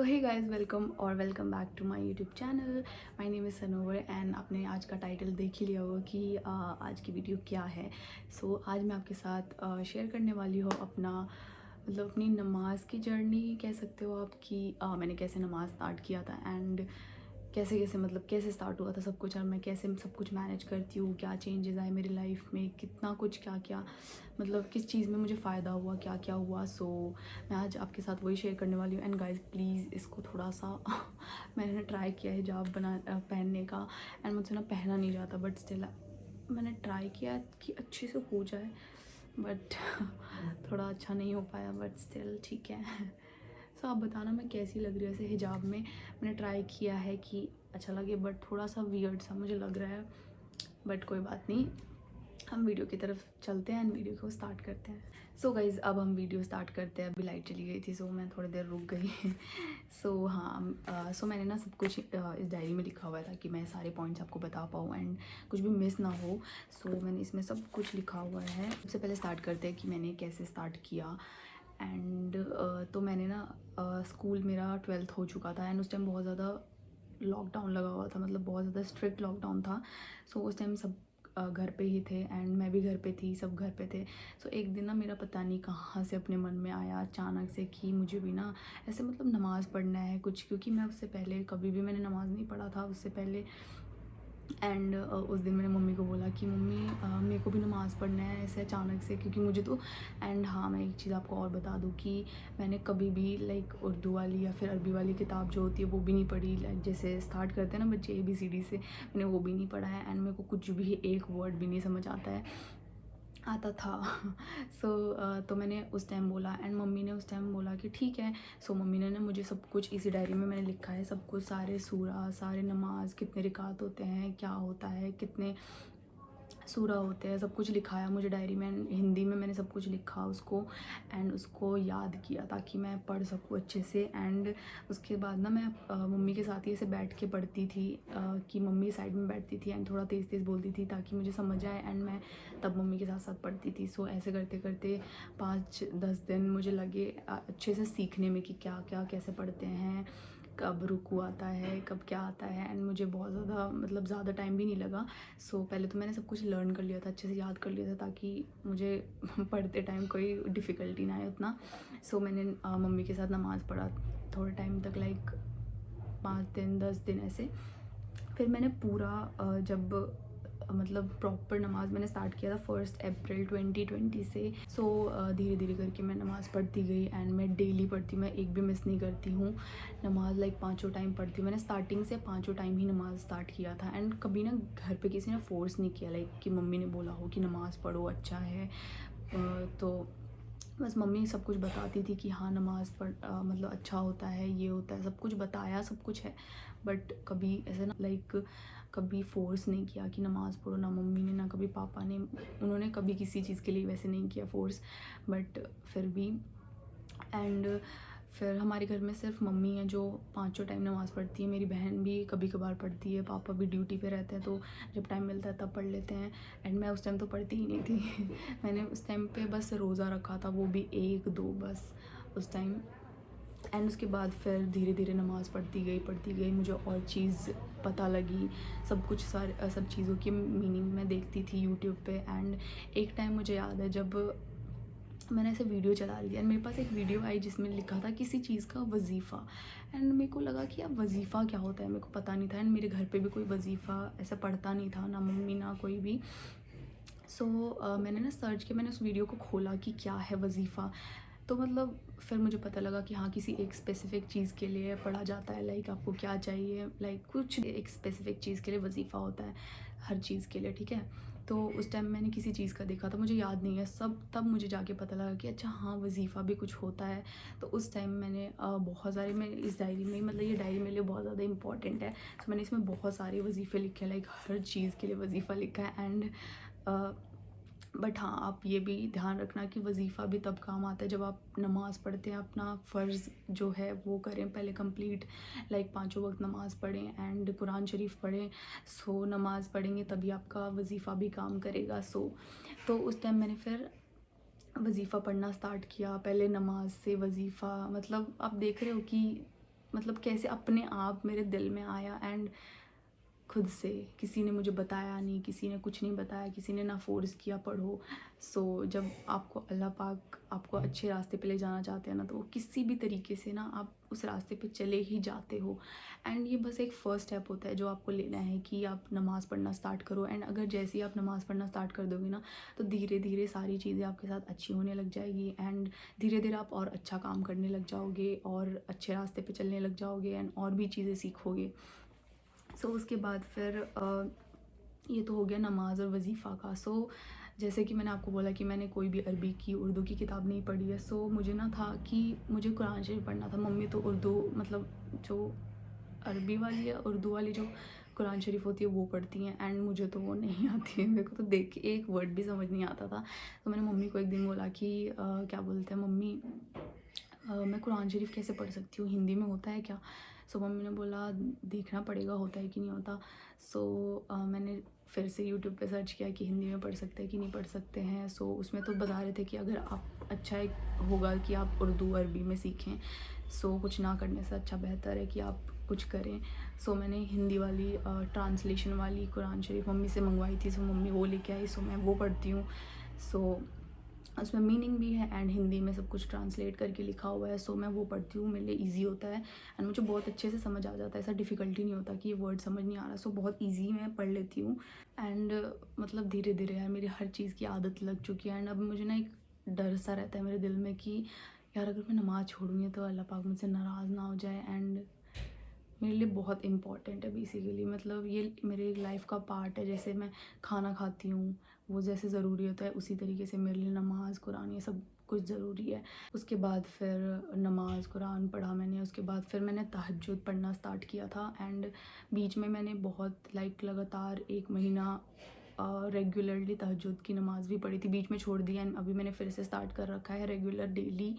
So hey guys, welcome back to my YouTube channel. My name is Sanobar and आपने आज का title देख ही लिया होगा कि आज की वीडियो क्या है। सो आज मैं आपके साथ शेयर करने वाली हूँ अपना मतलब अपनी नमाज की जर्नी कह सकते हो आप कि मैंने कैसे नमाज़ स्टार्ट किया था एंड कैसे कैसे मतलब कैसे स्टार्ट हुआ था सब कुछ, और मैं कैसे सब कुछ मैनेज करती हूँ, क्या चेंजेस आए मेरी लाइफ में, कितना कुछ क्या क्या मतलब किस चीज़ में मुझे फ़ायदा हुआ, क्या क्या हुआ। सो मैं आज आपके साथ वही शेयर करने वाली हूँ। एंड गाइस प्लीज़ इसको थोड़ा सा मैंने ना ट्राई किया है हिजाब पहनने का एंड मुझसे ना पहना नहीं जाता, बट स्टिल मैंने ट्राई किया कि अच्छे से हो जाए, बट थोड़ा अच्छा नहीं हो पाया, बट स्टिल ठीक है। सो आप बताना मैं कैसी लग रही है ऐसे हिजाब में। मैंने ट्राई किया है कि अच्छा लगे, बट थोड़ा सा वियर्ड सा मुझे लग रहा है, बट कोई बात नहीं, हम वीडियो की तरफ चलते हैं एंड वीडियो को स्टार्ट करते हैं। सो गाइज़ अब हम वीडियो स्टार्ट करते हैं। अभी लाइट चली गई थी, सो मैं थोड़ी देर रुक गई। सो हाँ, सो मैंने ना सब कुछ इस डायरी में लिखा हुआ है ताकि मैं सारे पॉइंट्स आपको बता पाऊँ एंड कुछ भी मिस ना हो। सो मैंने इसमें सब कुछ लिखा हुआ है। सबसे पहले स्टार्ट करते हैं कि मैंने कैसे स्टार्ट किया। एंड तो मैंने ना स्कूल मेरा 12th हो चुका था एंड उस टाइम बहुत ज़्यादा लॉकडाउन लगा हुआ था, मतलब बहुत ज़्यादा स्ट्रिक्ट लॉकडाउन था। सो उस टाइम सब घर पे ही थे एंड मैं भी घर पे थी, सब घर पे थे। सो एक दिन ना मेरा पता नहीं कहाँ से अपने मन में आया अचानक से कि मुझे भी ना ऐसे मतलब नमाज़ पढ़ना है कुछ, क्योंकि मैं उससे पहले कभी भी मैंने नमाज़ नहीं पढ़ा था उससे पहले। एंड उस दिन मैंने मम्मी को बोला कि मम्मी मेरे को भी नमाज़ पढ़ना है ऐसे अचानक से, क्योंकि मुझे तो। एंड हाँ, मैं एक चीज़ आपको और बता दूँ कि मैंने कभी भी लाइक उर्दू वाली या फिर अरबी वाली किताब जो होती है वो भी नहीं पढ़ी। लाइक जैसे स्टार्ट करते हैं ना बच्चे ABCD से, मैंने वो भी नहीं पढ़ा है एंड मेरे को कुछ भी एक वर्ड भी नहीं समझ आता था। सो तो मैंने उस टाइम बोला एंड मम्मी ने उस टाइम बोला कि ठीक है। सो मम्मी ने ना मुझे सब कुछ इसी डायरी में मैंने लिखा है सब कुछ, सारे सूरा, सारे नमाज, कितने रिकात होते हैं, क्या होता है, कितने सूरा होते हैं, सब कुछ लिखाया मुझे डायरी में। हिंदी में मैंने सब कुछ लिखा उसको एंड उसको याद किया ताकि मैं पढ़ सकूँ अच्छे से। एंड उसके बाद ना मैं मम्मी के साथ ही ऐसे बैठ के पढ़ती थी कि मम्मी साइड में बैठती थी एंड थोड़ा तेज़ तेज़ बोलती थी ताकि मुझे समझ आए एंड मैं तब मम्मी के साथ साथ पढ़ती थी। सो ऐसे करते करते 5-10 दिन मुझे लगे अच्छे से सीखने में कि क्या क्या कैसे पढ़ते हैं, कब रुकू आता है, कब क्या आता है। एंड मुझे बहुत ज़्यादा मतलब ज़्यादा टाइम भी नहीं लगा। सो पहले तो मैंने सब कुछ लर्न कर लिया था, अच्छे से याद कर लिया था ताकि मुझे पढ़ते टाइम कोई डिफ़िकल्टी ना आए उतना। सो मैंने मम्मी के साथ नमाज़ पढ़ा थोड़े टाइम तक, लाइक 5 दिन 10 दिन ऐसे। फिर मैंने पूरा जब मतलब प्रॉपर नमाज़ मैंने स्टार्ट किया था 1 अप्रैल 2020 से। सो धीरे धीरे करके मैं नमाज़ पढ़ती गई एंड मैं डेली पढ़ती हूँ, मैं एक भी मिस नहीं करती हूँ नमाज़, लाइक 5 टाइम पढ़ती हूँ। मैंने स्टार्टिंग से 5 टाइम ही नमाज़ स्टार्ट किया था एंड कभी ना घर पे किसी ने फोर्स नहीं किया, लाइक कि मम्मी ने बोला हो कि नमाज़ पढ़ो अच्छा है। तो बस मम्मी सब कुछ बताती थी कि हाँ नमाज़ मतलब अच्छा होता है, ये होता है, सब कुछ बताया, सब कुछ है। बट कभी ऐसे ना लाइक कभी फोर्स नहीं किया कि नमाज़ पढ़ो, ना मम्मी ने ना कभी पापा ने, उन्होंने कभी किसी चीज़ के लिए वैसे नहीं किया फोर्स। बट फिर भी एंड फिर हमारे घर में सिर्फ मम्मी है जो 5 टाइम नमाज़ पढ़ती है। मेरी बहन भी कभी कभार पढ़ती है, पापा भी ड्यूटी पे रहते हैं तो जब टाइम मिलता है तब पढ़ लेते हैं। एंड मैं उस टाइम तो पढ़ती ही नहीं थी। मैंने उस टाइम पे बस रोज़ा रखा था, वो भी 1-2 बस उस टाइम। एंड उसके बाद फिर धीरे धीरे नमाज़ पढ़ती गई, मुझे और चीज़ पता लगी, सब कुछ सारे सब चीज़ों की मीनिंग मैं देखती थी यूट्यूब पे। एंड एक टाइम मुझे याद है जब मैंने ऐसे वीडियो चला रही थी एंड मेरे पास एक वीडियो आई जिसमें लिखा था किसी चीज़ का वजीफ़ा। एंड मेरे को लगा कि अब वजीफ़ा क्या होता है, मेरे को पता नहीं था एंड मेरे घर पे भी कोई वजीफ़ा ऐसा पढ़ता नहीं था, ना मम्मी ना कोई भी। सो मैंने ना सर्च किया, मैंने उस वीडियो को खोला कि क्या है वजीफ़ा। तो मतलब फिर मुझे पता लगा कि हाँ किसी एक स्पेसिफ़िक चीज़ के लिए पढ़ा जाता है, लाइक आपको क्या चाहिए, लाइक कुछ एक स्पेसिफ़िक चीज़ के लिए वजीफ़ा होता है, हर चीज़ के लिए, ठीक है। तो उस टाइम मैंने किसी चीज़ का देखा था, मुझे याद नहीं है सब, तब मुझे जाके पता लगा कि अच्छा हाँ वजीफ़ा भी कुछ होता है। तो उस टाइम मैंने बहुत सारे, मैं इस डायरी में मतलब ये डायरी मेरे लिए बहुत ज़्यादा इंपॉर्टेंट है। तो मैंने इसमें बहुत सारे वजीफ़े लिखे हैं, लाइक हर चीज़ के लिए वजीफ़ा लिखा है। एंड बट हाँ आप ये भी ध्यान रखना कि वजीफ़ा भी तब काम आता है जब आप नमाज़ पढ़ते हैं, अपना फ़र्ज़ जो है वो करें पहले कंप्लीट, लाइक 5 वक्त नमाज़ पढ़ें एंड कुरान शरीफ पढ़ें। सो नमाज़ पढ़ेंगे तभी आपका वजीफ़ा भी काम करेगा। सो तो उस टाइम मैंने फिर वजीफ़ा पढ़ना स्टार्ट किया, पहले नमाज से वजीफ़ा, मतलब आप देख रहे हो कि मतलब कैसे अपने आप मेरे दिल में आया, एंड खुद से, किसी ने मुझे बताया नहीं, किसी ने कुछ नहीं बताया, किसी ने ना फोर्स किया पढ़ो। सो जब आपको अल्लाह पाक आपको अच्छे रास्ते पे ले जाना चाहते हैं ना, तो वो किसी भी तरीके से ना आप उस रास्ते पे चले ही जाते हो। एंड ये बस एक फ़र्स्ट स्टेप होता है जो आपको लेना है कि आप नमाज़ पढ़ना स्टार्ट करो। एंड अगर जैसे ही आप नमाज़ पढ़ना स्टार्ट कर दोगे ना, तो धीरे धीरे सारी चीज़ें आपके साथ अच्छी होने लग जाएगी, एंड धीरे धीरे आप और अच्छा काम करने लग जाओगे और अच्छे रास्ते पे चलने लग जाओगे, एंड और भी चीज़ें सीखोगे। सो उसके बाद फिर ये तो हो गया नमाज और वज़ीफ़ा का। सो जैसे कि मैंने आपको बोला कि मैंने कोई भी अरबी की, उर्दू की किताब नहीं पढ़ी है। सो मुझे ना था कि मुझे कुरान शरीफ पढ़ना था। मम्मी तो उर्दू, मतलब जो अरबी वाली या उर्दू वाली जो कुरान शरीफ होती है वो पढ़ती हैं, एंड मुझे तो वो नहीं आती है। मेरे को तो देख के एक वर्ड भी समझ नहीं आता था। तो मैंने मम्मी को एक दिन बोला कि क्या बोलते हैं मम्मी, मैं कुरान शरीफ कैसे पढ़ सकती हूँ, हिंदी में होता है क्या? सो मम्मी ने बोला देखना पड़ेगा होता है कि नहीं होता। सो मैंने फिर से यूट्यूब पे सर्च किया कि हिंदी में पढ़ सकते हैं कि नहीं पढ़ सकते हैं। सो उसमें तो बता रहे थे कि अगर आप अच्छा एक होगा कि आप उर्दू अरबी में सीखें। सो कुछ ना करने से अच्छा बेहतर है कि आप कुछ करें। सो मैंने हिंदी वाली ट्रांसलेशन वाली कुरान शरीफ मम्मी से मंगवाई थी। सो मम्मी वो लेके आई। सो मैं वो पढ़ती हूँ। सो उसमें मीनिंग भी है एंड हिंदी में सब कुछ ट्रांसलेट करके लिखा हुआ है। सो मैं वो पढ़ती हूँ, मेरे लिए ईजी होता है एंड मुझे बहुत अच्छे से समझ आ जाता है। ऐसा डिफ़िकल्टी नहीं होता कि ये वर्ड समझ नहीं आ रहा। सो बहुत ईजी मैं पढ़ लेती हूँ। एंड मतलब धीरे धीरे यार मेरी हर चीज़ की आदत लग चुकी है। एंड अब मुझे ना एक डर सा रहता है मेरे दिल में कि यार अगर मैं नमाज़ छोड़ूँगी तो अल्लाह पाक मुझसे नाराज़ ना हो जाए। एंड मेरे लिए बहुत इम्पॉर्टेंट है बेसिकली, मतलब ये मेरे लाइफ का पार्ट है। जैसे मैं खाना खाती हूँ वो जैसे ज़रूरी होता है, उसी तरीके से मेरे लिए नमाज़ कुरान ये सब कुछ ज़रूरी है। उसके बाद फिर नमाज़ कुरान पढ़ा मैंने। उसके बाद फिर मैंने तहज्जुद पढ़ना स्टार्ट किया था। एंड बीच में मैंने बहुत लगातार 1 महीना रेगुलरली तहज्जुद की नमाज़ भी पढ़ी थी। बीच में छोड़ दी एंड अभी मैंने फिर से स्टार्ट कर रखा है, रेगुलर डेली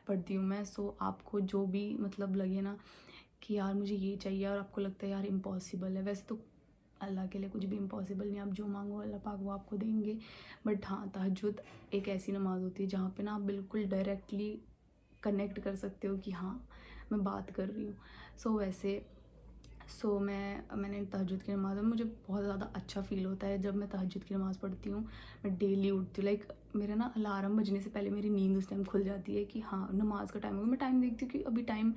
पढ़ती हूँ मैं। सो आपको जो भी मतलब लगे ना कि यार मुझे ये चाहिए और आपको लगता है यार इम्पॉसिबल है, वैसे तो अल्लाह के लिए कुछ भी इम्पॉसिबल नहीं। आप जो मांगो अल्लाह पाक वो आपको देंगे। बट हाँ, तहज्जुद एक ऐसी नमाज़ होती है जहाँ पे ना आप बिल्कुल डायरेक्टली कनेक्ट कर सकते हो कि हाँ मैं बात कर रही हूँ। सो वैसे मैंने तहज्जुद की नमाज़ में मुझे बहुत ज़्यादा अच्छा फ़ील होता है जब मैं तहज्जुद की नमाज़ पढ़ती हूँ। मैं डेली उठती हूँ, मेरा ना अलार्म बजने से पहले मेरी नींद उस टाइम खुल जाती है कि हाँ नमाज़ का टाइम हो गया। मैं टाइम देखती हूँ कि अभी टाइम,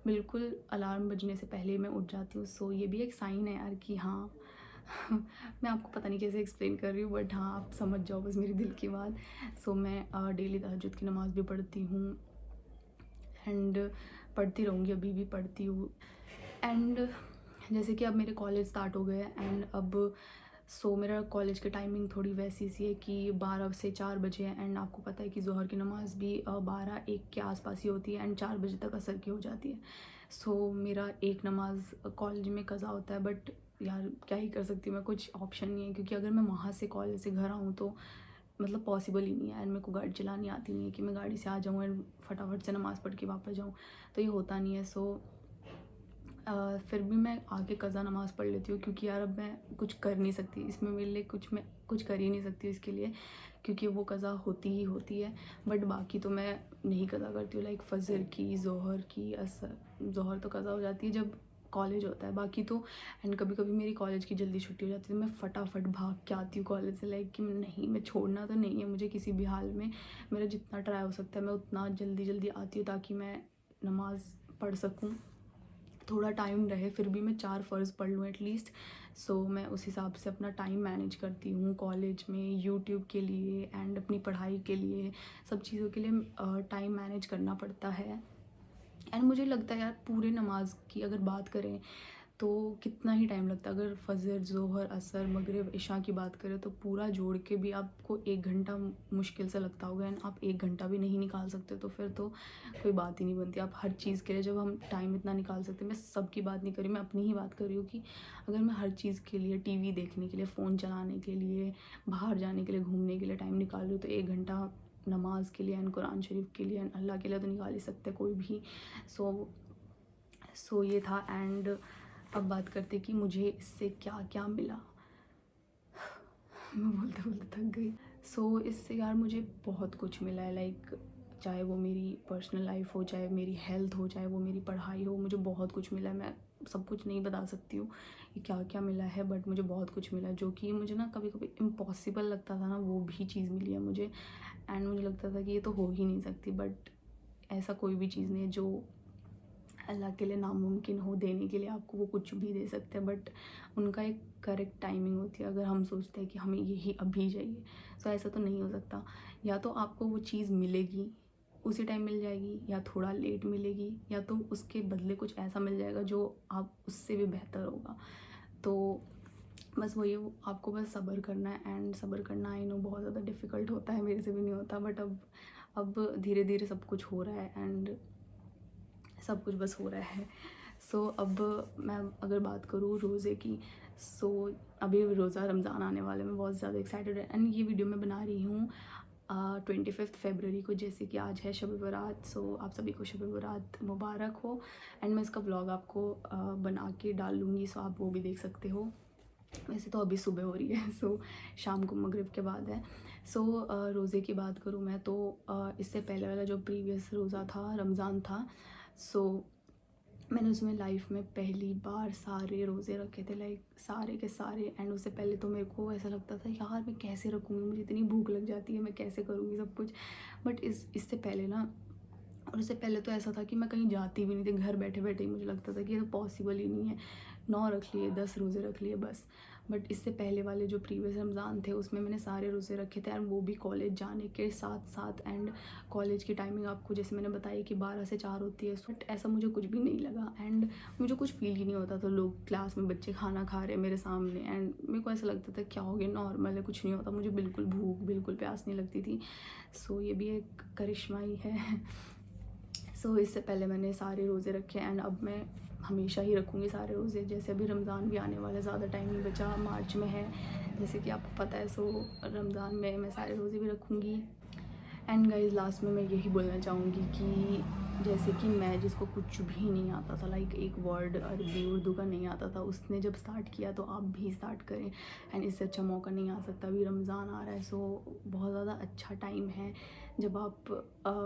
बिल्कुल अलार्म बजने से पहले मैं उठ जाती हूँ। सो ये भी एक साइन है यार कि हाँ मैं आपको पता नहीं कैसे एक्सप्लेन कर रही हूँ, बट हाँ आप समझ जाओ बस मेरी दिल की बात। सो मैं डेली तहज्जुद की नमाज़ भी पढ़ती हूँ एंड पढ़ती रहूँगी, अभी भी पढ़ती हूँ। एंड जैसे कि अब मेरे कॉलेज स्टार्ट हो गए एंड अब मेरा कॉलेज की टाइमिंग थोड़ी वैसी सी है कि 12 से 4 बजे है। एंड आपको पता है कि ज़ोहर की नमाज़ भी 12-1 के आसपास ही होती है एंड 4 बजे तक असर की हो जाती है। मेरा एक नमाज़ कॉलेज में कज़ा होता है, बट यार क्या ही कर सकती हूँ मैं, कुछ ऑप्शन नहीं है क्योंकि अगर मैं वहाँ से कॉलेज से घर आऊँ तो मतलब पॉसिबल ही नहीं है। एंड मेरे को गाड़ी चलानी आती नहीं है कि मैं गाड़ी से आ जाऊँ एंड फटाफट से नमाज़ पढ़ के वापस जाऊँ, तो ये होता नहीं है। फिर भी मैं आगे कज़ा नमाज़ पढ़ लेती हूँ क्योंकि यार अब मैं कुछ कर नहीं सकती इसमें, मेरे लिए मैं कुछ कर ही नहीं सकती इसके लिए, क्योंकि वो कज़ा होती ही होती है। बट बाकी तो मैं नहीं कज़ा करती हूँ, फ़जर की, ज़ोहर की, असर। ज़ोहर तो कज़ा हो जाती है जब कॉलेज होता है, बाकी तो। एंड कभी कभी मेरी कॉलेज की जल्दी छुट्टी हो जाती है तो मैं फटाफट भाग के आती हूँ कॉलेज से, कि नहीं मैं छोड़ना तो नहीं है मुझे किसी भी हाल में। मेरा जितना ट्राई हो सकता है मैं उतना जल्दी जल्दी आती हूँ ताकि मैं नमाज़ पढ़ सकूँ, थोड़ा टाइम रहे, फिर भी मैं 4 फ़र्ज़ पढ़ लूँ एटलीस्ट। मैं उस हिसाब से अपना टाइम मैनेज करती हूँ कॉलेज में, यूट्यूब के लिए एंड अपनी पढ़ाई के लिए, सब चीज़ों के लिए टाइम मैनेज करना पड़ता है। एंड मुझे लगता है यार पूरे नमाज की अगर बात करें तो कितना ही टाइम लगता है। अगर फ़जर, ज़ोहर, असर, मगरिब, इशा की बात करें तो पूरा जोड़ के भी आपको 1 घंटा मुश्किल से लगता होगा एंड आप 1 घंटा भी नहीं निकाल सकते तो फिर तो कोई बात ही नहीं बनती। आप हर चीज़ के लिए जब हम टाइम इतना निकाल सकते हैं, मैं सबकी बात नहीं कर रही, मैं अपनी ही बात कर रही हूँ कि अगर मैं हर चीज़ के लिए, टीवी देखने के लिए, फ़ोन चलाने के लिए, बाहर जाने के लिए, घूमने के लिए टाइम निकाल रही हूँ तो 1 घंटा नमाज के लिए एंड कुरान शरीफ के लिए एंड अल्लाह के लिए तो निकाल ही सकते कोई भी। ये था। एंड अब बात करते कि मुझे इससे क्या क्या मिला। मैं बोलते बोलते थक गई। इससे यार मुझे बहुत कुछ मिला है, चाहे वो मेरी पर्सनल लाइफ हो, चाहे मेरी हेल्थ हो, चाहे वो मेरी पढ़ाई हो, मुझे बहुत कुछ मिला है। मैं सब कुछ नहीं बता सकती हूँ कि क्या क्या मिला है, बट मुझे बहुत कुछ मिला जो कि मुझे ना कभी कभी इम्पॉसिबल लगता था ना, वो भी चीज़ मिली है मुझे। एंड मुझे लगता था कि ये तो हो ही नहीं सकती, बट ऐसा कोई भी चीज़ नहीं है जो अल्लाह के लिए नामुमकिन हो देने के लिए। आपको वो कुछ भी दे सकते हैं, बट उनका एक करेक्ट टाइमिंग होती है। अगर हम सोचते हैं कि हमें यही अभी चाहिए, तो ऐसा तो नहीं हो सकता। या तो आपको वो चीज़ मिलेगी, उसी टाइम मिल जाएगी, या थोड़ा लेट मिलेगी, या तो उसके बदले कुछ ऐसा मिल जाएगा जो आप उससे भी बेहतर होगा। तो बस वही, आपको बस सब्र करना है। एंड सब्र करना आई नो बहुत ज़्यादा डिफ़िकल्ट होता है, मेरे से भी नहीं होता, बट अब धीरे धीरे सब कुछ हो रहा है एंड सब कुछ बस हो रहा है। सो अब मैं अगर बात करूँ रोज़े की, सो अभी रोज़ा रमज़ान आने वाला है, मैं बहुत ज़्यादा एक्साइटेड है। एंड ये वीडियो मैं बना रही हूँ 25 फरवरी को, जैसे कि आज है शब बारात। सो आप सभी को शब बारात मुबारक हो। एंड मैं इसका ब्लॉग आपको बना के डाल लूँगी, सो आप वो भी देख सकते हो। वैसे तो अभी सुबह हो रही है, सो शाम को मगरिब के बाद है। सो रोज़े की बात करूँ मैं तो इससे पहले वाला जो प्रीवियस रोज़ा था, रमज़ान था, सो मैंने उसमें लाइफ में पहली बार सारे रोज़े रखे थे, लाइक सारे के सारे। एंड उससे पहले तो मेरे को ऐसा लगता था यार मैं कैसे रखूँगी, मुझे इतनी भूख लग जाती है, मैं कैसे करूँगी सब कुछ। बट इससे पहले ना, और उससे पहले तो ऐसा था कि मैं कहीं जाती भी नहीं थी, घर बैठे बैठे ही मुझे लगता था कि ये तो पॉसिबल ही नहीं है। 9 रख लिए, 10 रोज़े रख लिए बस। बट इससे पहले वाले जो प्रीवियस रमज़ान थे उसमें मैंने सारे रोज़े रखे थे, एंड वो भी कॉलेज जाने के साथ साथ। एंड कॉलेज की टाइमिंग आपको जैसे मैंने बताई कि 12 से 4 होती है, बट ऐसा मुझे कुछ भी नहीं लगा। एंड मुझे कुछ फील ही नहीं होता था, लोग क्लास में बच्चे खाना खा रहे हैं मेरे सामने, एंड मेरे को ऐसा लगता था क्या हो गया, नॉर्मल है, कुछ नहीं होता। मुझे बिल्कुल भूख, बिल्कुल प्यास नहीं लगती थी। सो ये भी एक करिश्मा ही है। सो इससे पहले मैंने सारे रोज़े रखे, एंड अब मैं हमेशा ही रखूँगी सारे रोज़े। जैसे अभी रमज़ान भी आने वाला है, ज़्यादा टाइम नहीं बचा, मार्च में है जैसे कि आपको पता है। सो रमज़ान में मैं सारे रोज़े भी रखूँगी। एंड गाइस लास्ट में मैं यही बोलना चाहूँगी कि जैसे कि मैं, जिसको कुछ भी नहीं आता था, लाइक एक वर्ड अरबी उर्दू का नहीं आता था, उसने जब स्टार्ट किया तो आप भी स्टार्ट करें। एंड इससे अच्छा मौका नहीं आ सकता। अभी रमज़ान आ रहा है, सो बहुत ज़्यादा अच्छा टाइम है जब आप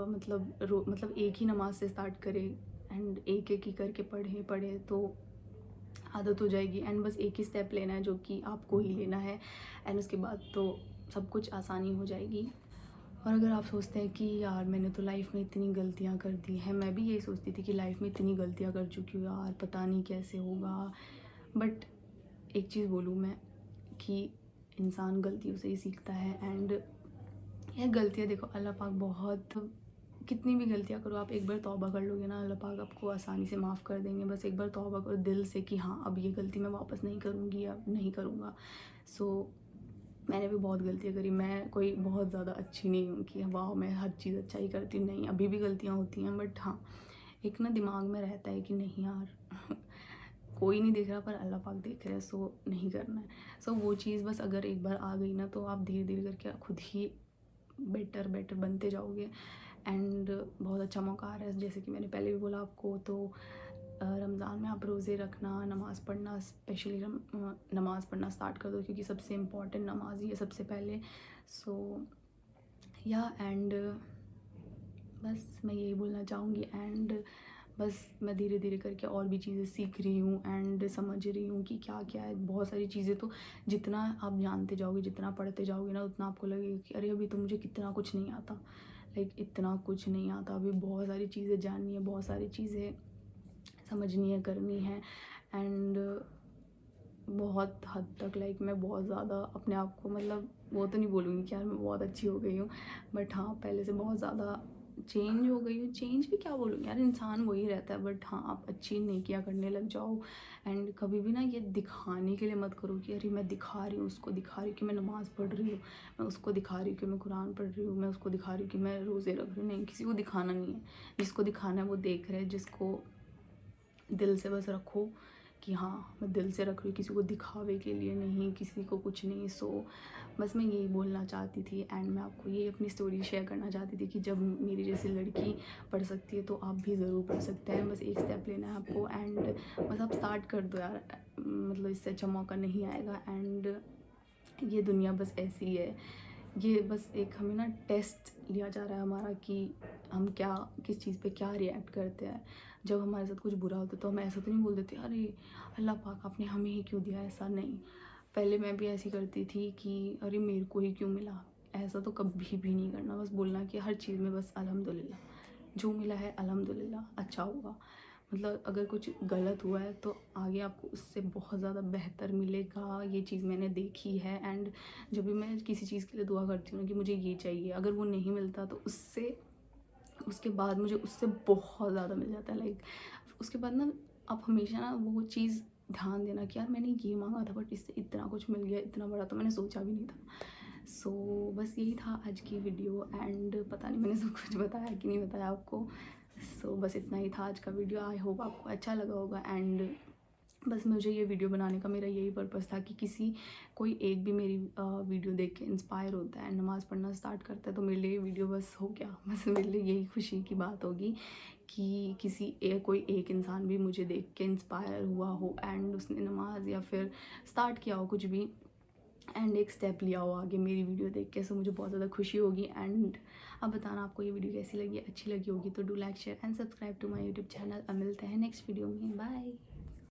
मतलब एक ही नमाज से स्टार्ट करें, एंड एक एक ही करके पढ़े तो आदत हो जाएगी। एंड बस एक ही स्टेप लेना है जो कि आपको ही लेना है, एंड उसके बाद तो सब कुछ आसानी हो जाएगी। और अगर आप सोचते हैं कि यार मैंने तो लाइफ में इतनी गलतियां कर दी हैं, मैं भी यही सोचती थी कि लाइफ में इतनी गलतियां कर चुकी हूँ यार, पता नहीं कैसे होगा। बट एक चीज़ बोलूँ मैं कि इंसान गलतियों से ही सीखता है। एंड यह गलतियाँ देखो, अल्लाह पाक बहुत, कितनी भी गलतियाँ करो आप, एक बार तौबा कर लोगे ना, अल्लाह पाक आपको आसानी से माफ़ कर देंगे। बस एक बार तौबा करो दिल से कि हाँ अब ये गलती मैं वापस नहीं करूँगी, अब नहीं करूँगा। सो मैंने भी बहुत गलतियाँ करी। मैं कोई बहुत ज़्यादा अच्छी नहीं हूँ कि वाह मैं हर चीज़ अच्छा ही करती हूँ, नहीं, अभी भी गलतियाँ होती हैं। बट हाँ, एक ना दिमाग में रहता है कि नहीं यार कोई नहीं देख रहा पर अल्लाह पाक देख रहा है, सो नहीं करना है। सो वो चीज़ बस अगर एक बार आ गई ना, तो आप धीरे धीरे करके खुद ही बेटर बेटर बनते जाओगे। एंड बहुत अच्छा मौका आ रहा है, जैसे कि मैंने पहले भी बोला आपको। तो रमज़ान में आप रोज़े रखना, नमाज़ पढ़ना, स्पेशली नमाज़ पढ़ना स्टार्ट कर दो, क्योंकि सबसे इम्पॉर्टेंट नमाज ही है सबसे पहले। सो या एंड बस मैं यही बोलना चाहूँगी। एंड बस मैं धीरे धीरे करके और भी चीज़ें सीख रही हूँ एंड समझ रही हूँ कि क्या क्या है। बहुत सारी चीज़ें तो जितना आप जानते जाओगे, जितना पढ़ते जाओगे ना, उतना आपको लगेगा कि अरे अभी तो मुझे कितना कुछ नहीं आता, लाइक इतना कुछ नहीं आता, अभी बहुत सारी चीज़ें जाननी है, बहुत सारी चीज़ें समझनी है, करनी है। एंड बहुत हद तक लाइक मैं बहुत ज़्यादा अपने आप को, मतलब वो तो नहीं बोलूँगी कि यार मैं बहुत अच्छी हो गई हूँ, बट हाँ पहले से बहुत ज़्यादा चेंज हो गई हूँ। चेंज भी क्या बोलूँगी यार, इंसान वही रहता है। बट हाँ, आप अच्छी नेकियां करने लग जाओ। एंड कभी भी ना ये दिखाने के लिए मत करो कि अरे मैं दिखा रही हूँ, उसको दिखा रही हूँ कि मैं नमाज़ पढ़ रही हूँ, मैं उसको दिखा रही हूँ कि मैं कुरान पढ़ रही हूँ, मैं उसको दिखा रही हूँ कि मैं रोज़े रख रही हूँ। नहीं, किसी को दिखाना नहीं है। जिसको दिखाना है वो देख रहे हैं। जिसको दिल से बस रखो कि हाँ मैं दिल से रख रही हूँ, किसी को दिखावे के लिए नहीं, किसी को कुछ नहीं। सो बस मैं यही बोलना चाहती थी। एंड मैं आपको ये अपनी स्टोरी शेयर करना चाहती थी कि जब मेरी जैसी लड़की पढ़ सकती है तो आप भी ज़रूर पढ़ सकते हैं। बस एक स्टेप लेना है आपको, एंड बस आप स्टार्ट कर दो यार, मतलब इससे अच्छा मौका नहीं आएगा। एंड ये दुनिया बस ऐसी है ये बस एक हमें ना टेस्ट लिया जा रहा है हमारा कि हम क्या किस चीज़ पे क्या रिएक्ट करते हैं। जब हमारे साथ कुछ बुरा होता है तो हम ऐसा तो नहीं बोल देते अरे अल्लाह पाक आपने हमें ही क्यों दिया, ऐसा नहीं। पहले मैं भी ऐसी करती थी कि अरे मेरे को ही क्यों मिला, ऐसा तो कभी भी नहीं करना। बस बोलना कि हर चीज़ में बस अल्हम्दुलिल्लाह, जो मिला है अल्हम्दुलिल्लाह, अच्छा होगा। मतलब अगर कुछ गलत हुआ है तो आगे आपको उससे बहुत ज़्यादा बेहतर मिलेगा, ये चीज़ मैंने देखी है। एंड जब भी मैं किसी चीज़ के लिए दुआ करती हूँ ना कि मुझे ये चाहिए, अगर वो नहीं मिलता तो उसके बाद मुझे उससे बहुत ज़्यादा मिल जाता है। लाइक उसके बाद ना आप हमेशा ना वो चीज़ ध्यान देना कि यार मैंने ये मांगा था बट इससे इतना कुछ मिल गया, इतना बड़ा तो मैंने सोचा भी नहीं था। सो बस यही था आज की वीडियो। एंड पता नहीं मैंने सब कुछ बताया कि नहीं बताया आपको। सो बस इतना ही था आज का वीडियो। आई होप आपको अच्छा लगा होगा। एंड बस मुझे ये वीडियो बनाने का मेरा यही पर्पज़ था कि कोई एक भी मेरी वीडियो देख के इंस्पायर होता है, नमाज़ पढ़ना स्टार्ट करता है, तो मेरे लिए ये वीडियो बस हो गया। बस मेरे लिए यही खुशी की बात होगी कि कोई एक इंसान भी मुझे देख के इंस्पायर हुआ हो एंड उसने नमाज या फिर स्टार्ट किया हो कुछ भी, एंड एक स्टेप लिया हो आगे मेरी वीडियो देख के। सो मुझे बहुत ज़्यादा खुशी होगी। एंड अब बताना आपको ये वीडियो कैसी लगी, अच्छी लगी होगी तो do like share and subscribe to my YouTube channel. अब मिलते हैं नेक्स्ट वीडियो में, बाय।